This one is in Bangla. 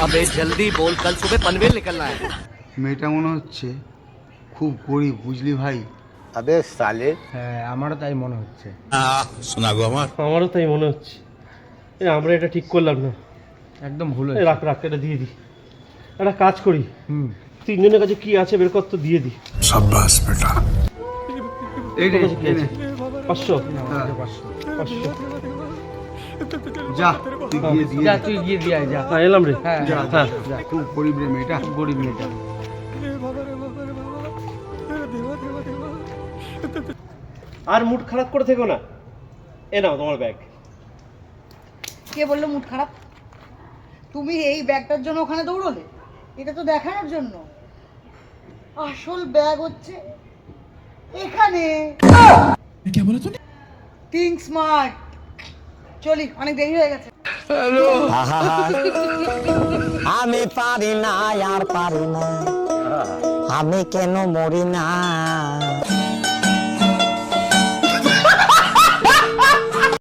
अबे जल्दी बोल, कल सुबह पनवेल निकलना है। মেয়েটা মনে হচ্ছে খুব গরিব, বুঝলি ভাই? अबे साले হ্যাঁ, আমারও তাই মনে হচ্ছে। আমারও তাই মনে হচ্ছে। আমরা এটা ঠিক করলাম না, একদম ভুল এই হয়েছে। রাখ রাখ, এটা দিয়ে দিই। একটা কাজ করি, হুম, তিনজনের কাছে কি আছে বের কর তো, দিয়ে দিই। এই রে, তোর কাছে কি আছে? 500 হ্যাঁ, 500 যা তুই গিয়ে দিয়ে যা দে। তুই গিয়ে দিয়ে আয়, যা। হ্যাঁ এলাম রে। হ্যাঁ যা, হ্যাঁ। যা, খুব গরিব রে মেয়েটা। গরিব মেয়েটা। আর মুড খারাপ করে থেকো না, এ নাও তোমার ব্যাগ। কে বললো মুড খারাপ? তুমি এই ব্যাগটার জন্য ওখানে দৌড়লে? এটা তো দেখানোর জন্য। আসল ব্যাগ হচ্ছে এখানে। Think smart. চলি, অনেক দেরি হয়ে গেছে। আমি পারি না আর পারি না, আমি কেন মরি না।